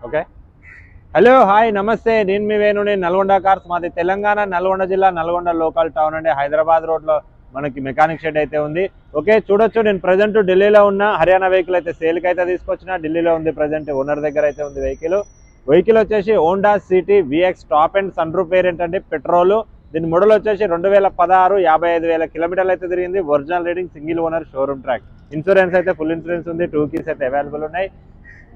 Okay. Hello hi నమస్తే, నేను మీ వేణుని. Nalgonda cars మాది తెలంగాణ, నల్గొండ జిల్లా, నల్గొండ లోకల్ టౌన్ అండి. హైదరాబాద్ రోడ్లో మనకి మెకానిక్ షెడ్ అయితే ఉంది. ఓకే, చూడొచ్చు. నేను ప్రజెంట్ ఢిల్లీలో ఉన్న హర్యానా వెహికల్ అయితే సేల్కి అయితే తీసుకొచ్చిన. ఢిల్లీలో ఉంది ప్రజెంట్, ఓనర్ దగ్గర అయితే ఉంది వెహికల్ వచ్చేసి Honda City VX top end sunroof variant అండి, పెట్రోల్. దీని మోడల్ వచ్చేసి 2016, 55,000 కిలోమీటర్లు అయితే తిరిగింది. Original reading, single owner, showroom track. Insurance అయితే ఫుల్ ఇన్సూరెన్స్ ఉంది. 2 keys అయితే అవైలబుల్ ఉన్నాయి.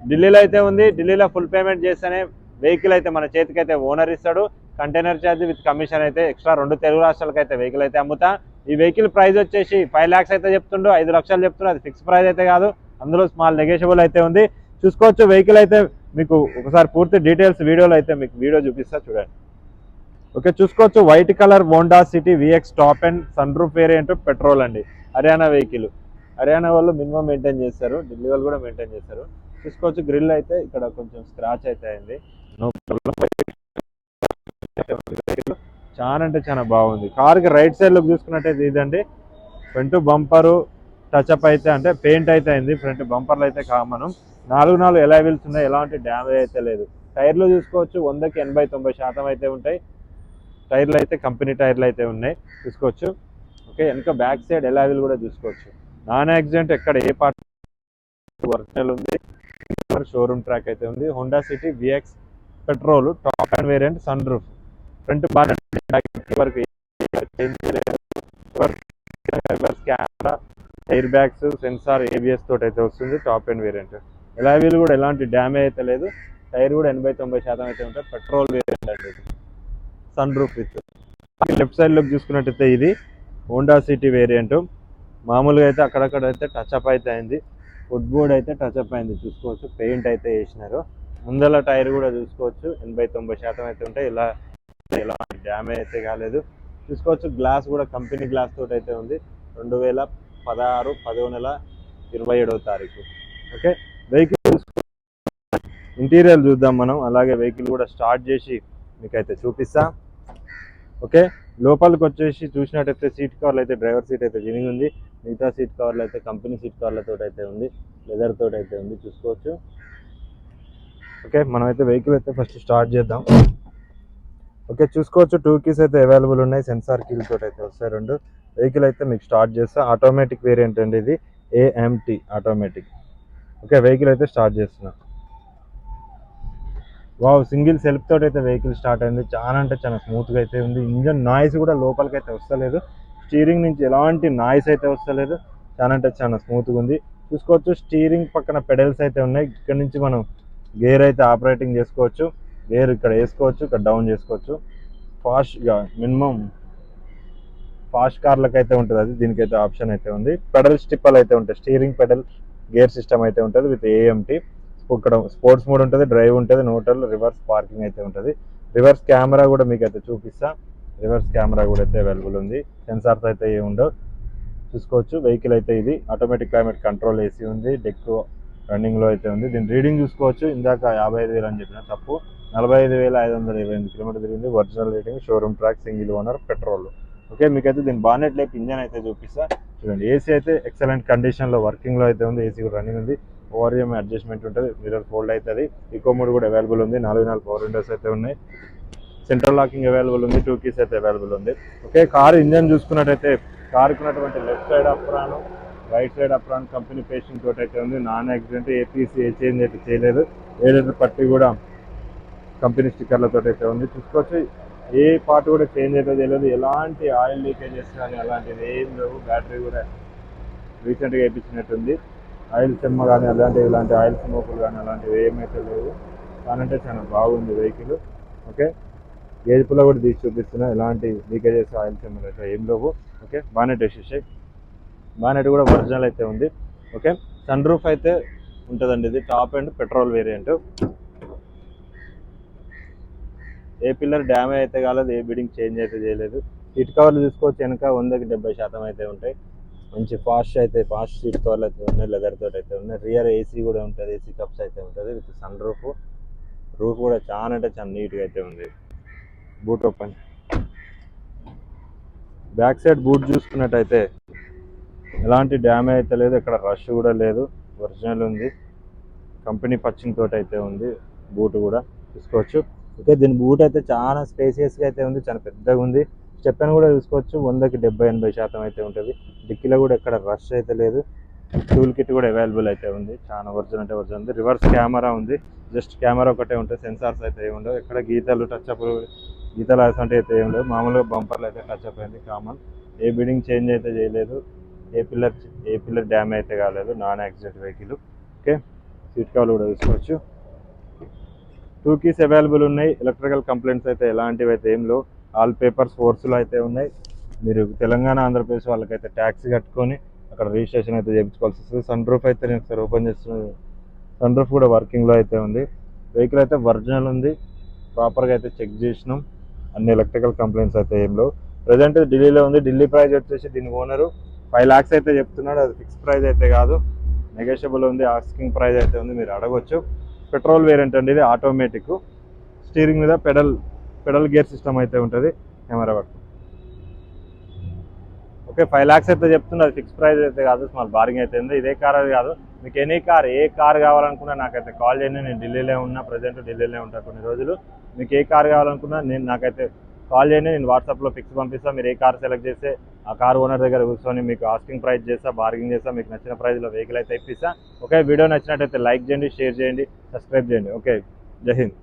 ఢిల్లీలో అయితే ఉంది. ఢిల్లీలో ఫుల్ పేమెంట్ చేస్తేనే వెహికల్ అయితే మన చేతికి అయితే ఓనర్ ఇస్తాడు. కంటైనర్ ఛార్జ్ విత్ కమిషన్ అయితే ఎక్స్ట్రా 2 తెలుగు రాష్ట్రాలకు అయితే వెహికల్ అయితే అమ్ముతా. ఈ వెహికల్ ప్రైస్ వచ్చేసి 5 lakhs అయితే చెప్తుండో, 5 లక్షలు చెప్తుండో. అది ఫిక్స్ ప్రైస్ అయితే కాదు, అందులో స్మాల్ నెగోషియబుల్ అయితే ఉంది. చూసుకోవచ్చు. వెహికల్ అయితే మీకు ఒకసారి పూర్తి డీటెయిల్స్ వీడియోలో అయితే మీకు వీడియో చూపిస్తా, చూడండి. ఓకే, చూసుకోవచ్చు. White colour Honda City VX top end sunroof variant petrol అండి. హర్యానా వెహికల్. హర్యానా వాళ్ళు మినిమం మెయింటైన్ చేస్తారు, ఢిల్లీ వాళ్ళు కూడా మెయింటైన్ చేస్తారు. చూసుకోవచ్చు. గ్రిల్ అయితే ఇక్కడ కొంచెం స్క్రాచ్ అయితే అయింది. No problem. చాలా అంటే చాలా బాగుంది. కార్కి రైట్ సైడ్ లో చూసుకున్నట్టయితే ఇదండి ఫ్రంట్ బంపరు టచ్అప్ అయితే, అంటే పెయింట్ అయితే అయింది. ఫ్రంట్ బంపర్లు అయితే కామన్. 4 ఎలాయ్ వీల్స్ ఉన్నాయి, ఎలాంటి డ్యామేజ్ అయితే లేదు. టైర్లు చూసుకోవచ్చు. 100కి 80-90% అయితే ఉంటాయి. టైర్లు అయితే కంపెనీ టైర్లు అయితే ఉన్నాయి, చూసుకోవచ్చు. ఓకే, వెనక బ్యాక్ సైడ్ ఎలాయ్ వీల్ కూడా చూసుకోవచ్చు. నాన్ యాక్సిడెంట్ ఎక్కడ ఏ పార్ట్ ఒరిజినల్ ఉంది. షోరూమ్ ట్రాక్ అయితే ఉంది. Honda City VX petrol top end variant, sunroof. Front camera, airbags, sensor, ABS తోటి అయితే వస్తుంది. Top end variant. Alloy wheel కూడా ఎలాంటి డ్యామేజ్ అయితే లేదు. టైర్ కూడా 80-90% అయితే ఉంటాయి. పెట్రోల్ వేరియంట్ అండి. Sunroof with. Left side లో చూసుకున్నట్టయితే ఇది హోండా సిటీ వేరియంట్. మామూలుగా అయితే అక్కడక్కడ అయితే టచ్అప్ అయితే అయింది. ఫుట్ బోర్డ్ అయితే టచ్అప్ అయింది, చూసుకోవచ్చు. పెయింట్ అయితే వేసినారు. ముందల టైర్ కూడా చూసుకోవచ్చు. 80-90% అయితే ఉంటాయి. ఇలా ఎలాంటి డ్యామేజ్ అయితే కాలేదు, చూసుకోవచ్చు. గ్లాస్ కూడా కంపెనీ గ్లాస్ తోటి అయితే ఉంది. 2016 10వ నెల 27వ తారీఖు. ఓకే, వెహికల్ ఇంటీరియర్ చూద్దాం మనం. అలాగే వెహికల్ కూడా స్టార్ట్ చేసి మీకైతే చూపిస్తా. ఓకే, లోపలికి వచ్చేసి చూసినట్టయితే సీట్ కవర్లు అయితే డ్రైవర్ సీట్ అయితే జినింగ్ ఉంది. మిగతా సీట్ కవర్లు అయితే కంపెనీ సీట్ కవర్లతో అయితే ఉంది, లెదర్ తోటి అయితే ఉంది, చూసుకోవచ్చు. ఓకే, మనమైతే వెహికల్ అయితే ఫస్ట్ స్టార్ట్ చేద్దాం. ఓకే, చూసుకోవచ్చు. 2 keys అయితే అవైలబుల్ ఉన్నాయి. సెన్సార్ కీల్ తోటి అయితే వస్తాయి 2. వెహికల్ అయితే మీకు స్టార్ట్ చేస్తా. ఆటోమేటిక్ వేరియంట్ అండి ఇది, ఏఎంటీ ఆటోమేటిక్. ఓకే, వెహికల్ అయితే స్టార్ట్ చేస్తున్నా. వావ్, సింగిల్ సెల్ఫ్ తోటి అయితే వెహికల్ స్టార్ట్ అయింది. చాలా అంటే చాలా స్మూత్గా అయితే ఉంది. ఇంజన్ నాయిస్ కూడా లోపలికి అయితే వస్తలేదు. స్టీరింగ్ నుంచి ఎలాంటి నాయిస్ అయితే వస్తలేదు. చాలా అంటే చాలా స్మూత్గా ఉంది, చూసుకోవచ్చు. స్టీరింగ్ పక్కన పెడల్స్ అయితే ఉన్నాయి. ఇక్కడ నుంచి మనం గేర్ అయితే ఆపరేటింగ్ చేసుకోవచ్చు. గేర్ ఇక్కడ వేసుకోవచ్చు, ఇక్కడ డౌన్ చేసుకోవచ్చు. ఫాస్ట్గా మినిమం ఫాస్ట్ కార్లకు అయితే ఉంటుంది అది, దీనికైతే ఆప్షన్ అయితే ఉంది. పెడల్ స్టిప్పల్ అయితే ఉంటాయి. స్టీరింగ్ పెడల్ గేర్ సిస్టమ్ అయితే ఉంటుంది విత్ ఏఎంటీ. ఇక్కడ స్పోర్ట్స్ మోడ్ ఉంటుంది, డ్రైవ్ ఉంటుంది, న్యూట్రల్, రివర్స్ పార్కింగ్ అయితే ఉంటుంది. రివర్స్ కెమెరా కూడా మీకు అయితే చూపిస్తా. రివర్స్ కెమెరా కూడా అయితే అవైలబుల్ ఉంది. సెన్సార్స్ అయితే ఏమి ఉండవు, చూసుకోవచ్చు. వెహికల్ అయితే ఇది ఆటోమేటిక్ క్లైమేట్ కంట్రోల్ ఏసీ ఉంది. డెక్ రన్నింగ్లో అయితే ఉంది. దీని రీడింగ్ చూసుకోవచ్చు. ఇందాక 55,000 అని చెప్పిన తప్పు, 45,528 కిలోమీటర్ తిరిగింది. Original rating, showroom track, single owner, petrol. Okay, మీకైతే దీని బానెట్ లైక్ ఇంజన్ అయితే చూపిస్తా, చూడండి. ఏసీ అయితే ఎక్సలెంట్ కండిషన్లో వర్కింగ్లో అయితే ఉంది. ఏసీ కూడా రన్నింగ్ ఉంది. ఓఆర్ఎం అడ్జస్ట్మెంట్ ఉంటుంది. మిర్రర్ ఫోల్డ్ అవుతుంది. ఈకో మోడ్ కూడా అవైలబుల్ ఉంది. 4 పవర్ విండోస్ అయితే ఉన్నాయి. సెంట్రల్ లాకింగ్ అవైలబుల్ ఉంది. 2 keys అయితే అవైలబుల్ ఉంది. ఓకే, కార్ ఇంజన్ చూసుకున్నట్టయితే కారుకు ఉన్నటువంటి left side apron, right side apron company pasting తోటి అయితే ఉంది. నాన్ యాక్సిడెంట్, ఏపీసీ ఏ చేంజ్ అయితే చేయలేదు. ఏదైతే పట్టి కూడా కంపెనీ స్టిక్కర్లతో అయితే ఉంది, చూసుకోవచ్చు. ఏ పార్ట్ కూడా చేంజ్ అయితే చేయలేదు. ఎలాంటి ఆయిల్ లీకేజెస్ కానీ అలాంటివి ఏం లేవు. బ్యాటరీ కూడా రీసెంట్గా వేయించినట్టుంది. ఆయిల్ చెమ్మ కానీ ఇలాంటి ఆయిల్ స్మోకులు కానీ అలాంటివి ఏమైతే లేవు. కానంటే చాలా బాగుంది వెహికల్. ఓకే, గేజ్ పుల్ల కూడా తీసి చూపిస్తున్నా. ఎలాంటి లీకేజెస్, ఆయిల్ చెమ్మలు అయితే ఏం లేవు. ఓకే, బానెట్ వేసేసాయి. బానెట్ కూడా ఒరిజినల్ అయితే ఉంది. ఓకే, సన్ రూఫ్ అయితే ఉంటుందండి. ఇది top and petrol variant. A pillar damage అయితే కాలేదు, ఏ బిడింగ్ చేంజ్ అయితే చేయలేదు. సీట్ కవర్లు చూసుకోవచ్చు. వెనక 100కి 70% అయితే ఉంటాయి. మంచి ఫాస్ట్ సీట్ కవర్లు అయితే ఉన్నాయి. లెదర్ తోటి అయితే ఉన్నాయి. రియర్ ఏసీ కూడా ఉంటుంది. ఏసీ కప్స్ అయితే ఉంటుంది విత్ సన్ రూఫ్. రూఫ్ కూడా చాలా అంటే చాలా నీట్గా అయితే ఉంది. Boot open. Back side boot చూసుకున్నట్టయితే ఎలాంటి డ్యామేజ్ అయితే లేదు. ఇక్కడ రష్ కూడా లేదు. ఒరిజినల్ ఉంది. కంపెనీ పచ్చింగ్ తోటి అయితే ఉంది. బూట్ కూడా చూసుకోవచ్చు. ఓకే, దీని బూట్ అయితే చాలా స్పేసియస్గా అయితే ఉంది, చాలా పెద్దగా ఉంది. స్టెప్ని కూడా చూసుకోవచ్చు, 100కి 70-80% అయితే ఉంటుంది. డిక్కీలో కూడా ఎక్కడ రష్ అయితే లేదు. టూల్ కిట్ కూడా అవైలబుల్ అయితే ఉంది, చాలా ఒరిజినల్ అంటే ఒరిజినల్ ఉంది. రివర్స్ కెమెరా ఉంది, జస్ట్ కెమెరా ఒకటే ఉంటుంది, సెన్సార్స్ అయితే ఏమి ఉండవు. ఎక్కడ గీతలు టచ్అప్లు గీతలు అంటే అయితే ఏం లేవు. మామూలుగా బంపర్లు అయితే టచ్అప్ అయింది కామన్. ఏ బిడింగ్ చేంజ్ అయితే చేయలేదు, ఏ పిల్లర్ డ్యామేజ్ అయితే కాలేదు, non accident vehicle. Okay, seat కవర్లు కూడా చూసుకోవచ్చు. 2 keys అవైలబుల్ ఉన్నాయి. ఎలక్ట్రికల్ కంప్లైంట్స్ అయితే ఎలాంటివి అయితే ఏం లేవు. ఆల్ పేపర్స్ ఫోర్స్లో అయితే ఉన్నాయి. మీరు తెలంగాణ ఆంధ్రప్రదేశ్ వాళ్ళకైతే ట్యాక్స్ కట్టుకొని అక్కడ రిజిస్ట్రేషన్ అయితే చేయించుకోవాల్సి వస్తుంది. సన్ రూఫ్ అయితే నేను ఒకసారి ఓపెన్ చేస్తున్నాను, సన్ రూఫ్ కూడా వర్కింగ్లో అయితే ఉంది. వెహికల్ అయితే ఒరిజినల్ ఉంది, ప్రాపర్గా అయితే చెక్ చేసినాం. అన్ని ఎలక్ట్రికల్ కంప్లైంట్స్ అయితే ఏం లేవు. ప్రజెంట్ ఢిల్లీలో ఉంది. ఢిల్లీ ప్రైస్ వచ్చేసి దీని ఓనరు 5 lakhs అయితే చెప్తున్నాడు. అది ఫిక్స్ ప్రైస్ అయితే కాదు, నెగోషియబుల్ ఉంది. ఆస్కింగ్ ప్రైస్ అయితే ఉంది, మీరు అడగొచ్చు. పెట్రోల్ వేరియంట్ అండి ఇది, ఆటోమేటిక్. స్టీరింగ్ మీద పెడల్ గేర్ సిస్టమ్ అయితే ఉంటుంది. Camera work. ఓకే, 5 lakhs అయితే చెప్తుంది, అది ఫిక్స్ ప్రైస్ అయితే కాదు, స్మాల్ బార్గింగ్ అయితే ఉంది. ఇదే కార్ అది కాదు, మీకు ఎనీ కార్ ఏ కార్ కావాలనుకున్నా నాకైతే కాల్ చేయండి. నేను ఢిల్లీలో ఉన్నా, ప్రజెంట్ ఢిల్లీలో ఉంటాను కొన్ని రోజులు. మీకు ఏ కార్ కావాలనుకున్నా నాకైతే కాల్ చేయండి, నేను వాట్సాప్లో పిక్స్ పంపిస్తాను. మీరు ఏ కార్ సెలెక్ట్ చేస్తే ఆ కార్ ఓనర్ దగ్గర కూర్చొని మీకు ఆస్కింగ్ ప్రైస్ చేస్తా, బార్గింగ్ చేస్తా, మీకు నచ్చిన ప్రైస్లో వెహికల్ అయితే ఇప్పిస్తా. ఓకే, వీడియో నచ్చినట్టయితే లైక్ చేయండి, షేర్ చేయండి, సబ్స్క్రైబ్ చేయండి. ఓకే, జై హింద్.